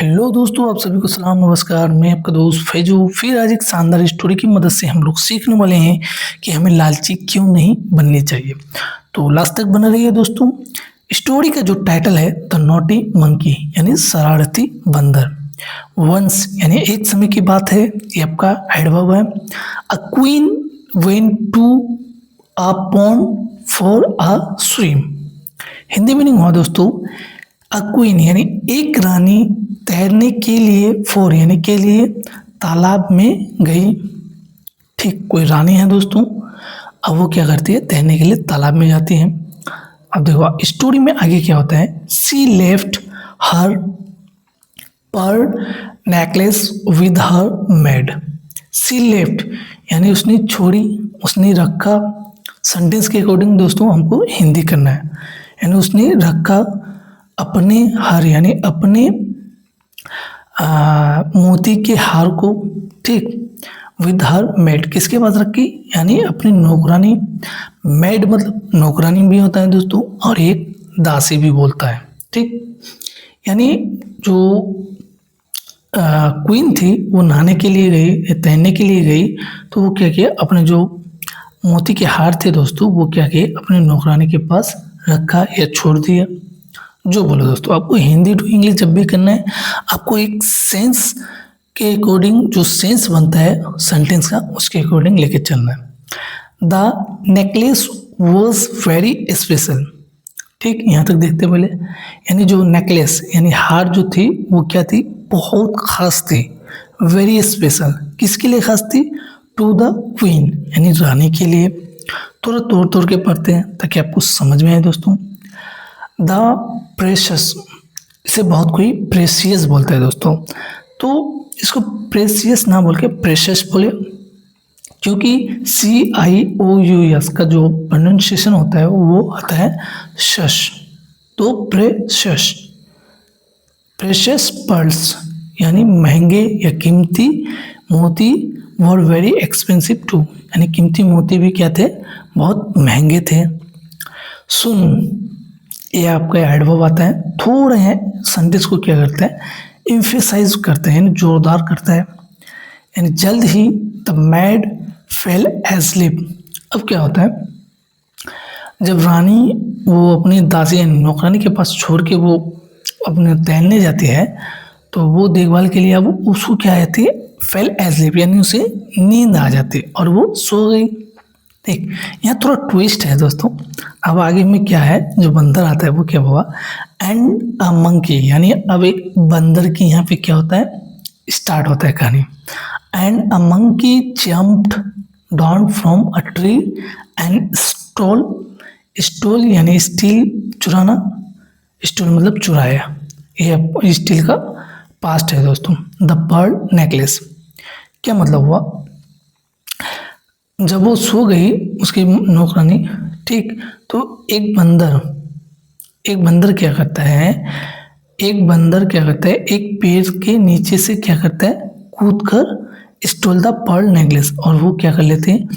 Hello दोस्तों, आप सभी को सलाम नमस्कार। मैं आपका दोस्त फैजू फिर आज एक शानदार स्टोरी की मदद से हम लोग सीखने वाले हैं कि हमें लालची क्यों नहीं बननी चाहिए। तो लास्ट तक बना रहिए दोस्तों। स्टोरी का जो टाइटल है द नॉटी मंकी यानी शरारती बंदर। वंस यानी एक समय की बात है, ये आपका एडवर्ब है। A queen went to a pond for a swim. Hindi meaning हुआ दोस्तों, अ क्वीन यानी एक रानी तैरने के लिए, फॉर यानी के लिए, तालाब में गई। ठीक, कोई रानी है दोस्तों, अब वो क्या करती है, तैरने के लिए तालाब में जाती है। अब देखो स्टोरी में आगे क्या होता है। सी left her pearl necklace with her maid. She left यानी उसने छोड़ी, उसने रखा। सेंटेंस के अकॉर्डिंग दोस्तों हमको हिंदी करना है। यानी उसने रखा अपने हार यानी अपने मोती के हार को, ठीक, विद हर मेड किसके पास रखी, यानी अपनी नौकरानी। मेड मतलब नौकरानी भी होता है दोस्तों, और एक दासी भी बोलता है। ठीक, यानी जो क्वीन थी वो नहाने के लिए गई, तैरने के लिए गई, तो वो क्या किया, अपने जो मोती के हार थे दोस्तों वो क्या किए, अपने नौकरानी के पास रखा या छोड़ दिया। जो बोलो दोस्तों, आपको हिंदी टू इंग्लिश जब भी करना है, आपको एक सेंस के अकॉर्डिंग जो सेंस बनता है सेंटेंस का, उसके अकॉर्डिंग लेके चलना है। The necklace was very special. ठीक, यहाँ तक देखते पहले, यानी जो नेकलेस यानी हार जो थी वो क्या थी, बहुत खास थी। वेरी स्पेशल किसके लिए खास थी, टू द क्वीन यानी रानी के लिए। थोड़ा तोड़ तोड़ के पढ़ते हैं ताकि आपको समझ में आए दोस्तों। द प्रेशस, इसे बहुत कोई प्रेशियस बोलता है दोस्तों, तो इसको प्रेशियस ना बोल के प्रेशस बोले, क्योंकि CIOUS का जो प्रोनाउंसिएशन होता है वो आता है शश। तो प्रेशस, प्रेशस पर्ल्स यानी महंगे या कीमती मोती, वर वेरी एक्सपेंसिव टू यानी कीमती मोती भी क्या थे, बहुत महंगे थे। सुन, ये आपका एडवर्ब आता है। थोड़े हैं सेंटेंस को क्या करता है, इम्फेसाइज करता है यानी जोरदार करता है। यानी जल्द ही द मैड फेल एस्लीप। अब क्या होता है, जब रानी वो अपनी दासी यानी नौकरानी के पास छोड़ के वो अपने तैरने जाती है, तो वो देखभाल के लिए अब उसको क्या आती है, फेल एस्लीप यानी उसे नींद आ जाती है और वो सो गई। ठीक, यहाँ थोड़ा ट्विस्ट है दोस्तों। अब आगे में क्या है, जो बंदर आता है वो क्या हुआ, एंड अ मंकी यानी अब एक बंदर की यहाँ पे क्या होता है, स्टार्ट होता है कहानी। And a monkey jumped down from a tree and stole. Stole यानी स्टील, चुराना। स्टोल मतलब चुराया, ये स्टील का पास्ट है दोस्तों। द पर्ल नेकलेस, क्या मतलब हुआ, जब वो सो गई उसकी नौकरानी, ठीक, तो एक बंदर क्या करता है, एक पेड़ के नीचे से क्या करता है, कूद कर स्टोल द पर्ल नेकलेस, और वो क्या कर लेते हैं,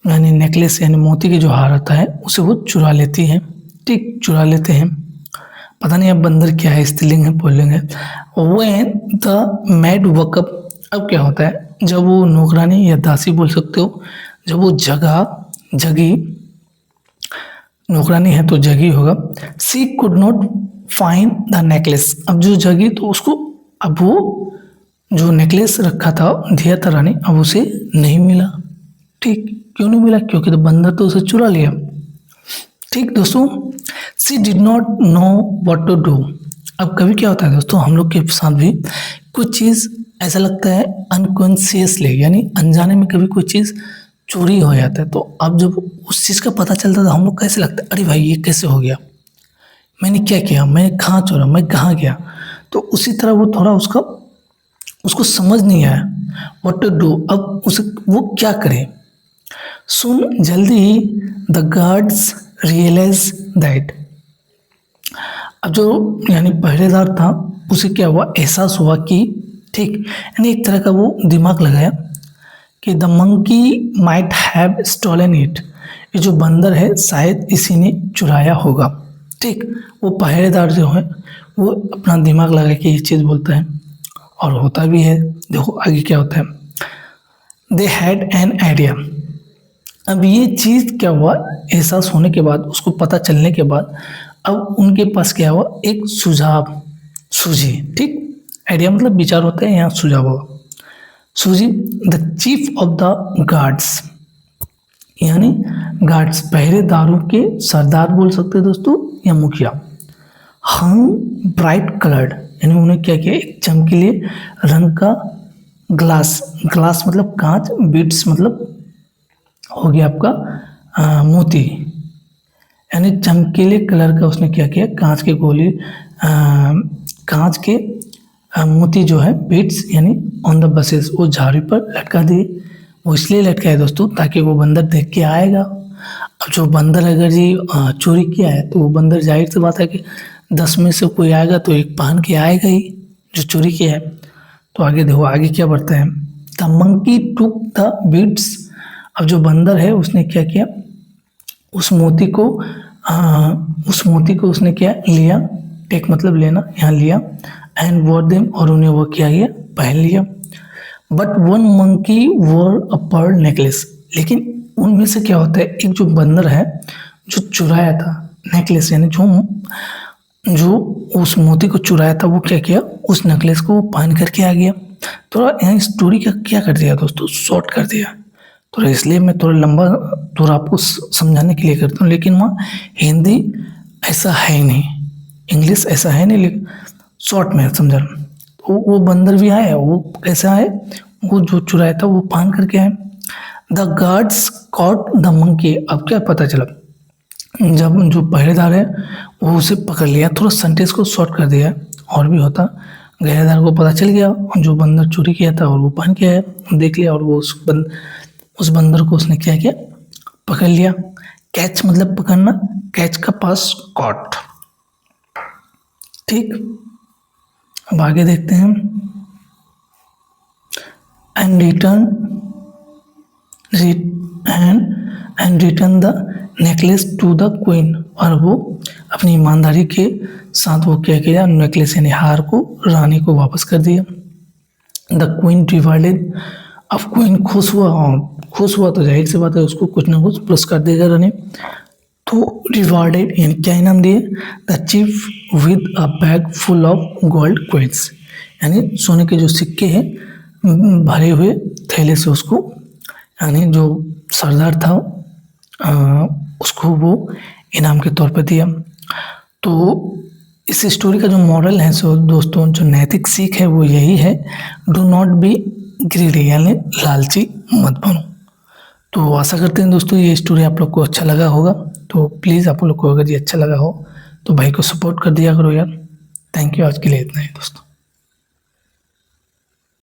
यानी नेकलेस यानी मोती के जो हार होता है उसे वो चुरा लेती है। ठीक, चुरा लेते हैं। पता नहीं अब बंदर क्या है, स्त्रीलिंग है पुल्लिंग है। व्हेन द मैड वकअप, अब क्या होता है, जब वो नौकरानी या दासी बोल सकते हो, जब वो जगी, नौकरानी है तो जगी होगा। She could not find the necklace, अब जो जगी तो उसको, अब वो जो नेकलेस रखा था, दिया था रानी, अब उसे नहीं मिला। ठीक, क्यों नहीं मिला, क्योंकि तो बंदर तो उसे चुरा लिया। ठीक दोस्तों, she did not know what to do. अब कभी क्या होता है दोस्तों, हम लोग के साथ भी कुछ चीज़ ऐसा लगता है अनकॉन्शियसली यानी अनजाने में कभी कोई चीज़ चोरी हो जाता है, तो अब जब उस चीज़ का पता चलता था हम लोग कैसे लगता है, अरे भाई ये कैसे हो गया, मैंने क्या किया, मैंने कहाँ चोरा, मैं कहाँ गया। तो उसी तरह वो थोड़ा उसको समझ नहीं आया व्हाट टू डू, अब उसे वो क्या करे। सुन, जल्दी ही द गार्ड्स रियलाइज दैट, अब जो यानी पहरेदार था उसे क्या हुआ, एहसास हुआ कि, ठीक, यानी एक तरह का वो दिमाग लगाया कि the monkey might have stolen it, ये जो बंदर है शायद इसी ने चुराया होगा। ठीक। ठीक। वो पहरेदार जो है वो अपना दिमाग लगा के ये चीज़ बोलता है और होता भी है। देखो आगे क्या होता है, दे हैड एन आइडिया। अब ये चीज़ क्या हुआ, एहसास होने के बाद, उसको पता चलने के बाद अब उनके पास क्या हुआ, एक सुझाव सूझी। ठीक, आइडिया मतलब विचार होता है, यहाँ सुझाव हुआ सूझी। The chief of the guards, यानी गार्ड्स पहरेदारों के सरदार बोल सकते हैं दोस्तों या मुखिया, हंग ब्राइट कलर्ड, यानी उन्हें क्या किया, एक चमकीले रंग का ग्लास, ग्लास मतलब कांच, बीट्स मतलब हो गया आपका मोती, यानी चमकीले कलर का उसने क्या किया, कांच के गोली, कांच के मोती जो है बीट्स यानी ऑन द बसेस, वो झाड़ी पर लटका दिए। वो इसलिए लटकाए दोस्तों ताकि वो बंदर देख के आएगा। अब जो बंदर अगर जी चोरी किया है तो वो बंदर जाहिर सी बात है कि 10 में से कोई आएगा तो एक पहन के आएगा ही जो चोरी किया है। तो आगे देखो आगे क्या बढ़ता है, the monkey took the beads. अब जो बंदर है उसने क्या किया, उस मोती को उसने क्या लिया, टेक मतलब लेना, यहाँ लिया, एंड वॉर देम, और उन्हें वो क्या किया, पहन लिया। But one monkey war a Perl necklace, लेकिन उनमें से क्या होता है, एक जो बंदर है जो चुराया था नेकलेस, यानी जो उस मोती को चुराया था, वो क्या किया, उस नेकलेस को वो पहन करके आ गया। थोड़ा यहाँ स्टोरी का क्या कर दिया दोस्तों, शॉर्ट कर दिया थोड़ा, इसलिए मैं थोड़ा लंबा थोड़ा आपको समझाने के लिए करता हूँ। लेकिन वहाँ हिंदी ऐसा है नहीं, इंग्लिश ऐसा है नहीं, लेकिन शॉर्ट में समझा। तो वो बंदर भी आया, वो कैसा है, वो जो चुराया था वो पहन करके आए। The guards caught the monkey. अब क्या पता चला, जब जो पहरेदार है वो उसे पकड़ लिया, थोड़ा सेंटेंस को शॉर्ट कर दिया, और भी होता, पहरेदार को पता चल गया जो बंदर चोरी किया था और वो पहन के आया, देख लिया, और वो उस बंदर को उसने क्या किया, पकड़ लिया। कैच मतलब पकड़ना, कैच का पास कॉट। ठीक, अब आगे देखते हैं, and return the necklace to the queen. और वो अपनी ईमानदारी के साथ वो क्या किया, नेकलेस यानी हार को रानी को वापस कर दिया। The queen rewarded. अब क्वीन खुश हुआ तो जाहिर सी बात है उसको कुछ ना कुछ पुरस्कार देगा रानी। तो रिवार्डेड यानी क्या इनाम दिए, the chief with a bag full of gold coins, यानी सोने के जो सिक्के हैं भरे हुए थैले से उसको, यानी जो सरदार था उसको वो इनाम के तौर पर दिया। तो इस स्टोरी का जो मॉरल है सो दोस्तों, जो नैतिक सीख है वो यही है, डू नॉट बी ग्रीडी, यानी लालची मत बनो। तो आशा करते हैं दोस्तों ये स्टोरी आप लोग को अच्छा लगा होगा। तो प्लीज़ आप लोग को अगर ये अच्छा लगा हो तो भाई को सपोर्ट कर दिया करो यार। थैंक यू, आज के लिए इतना ही दोस्तों।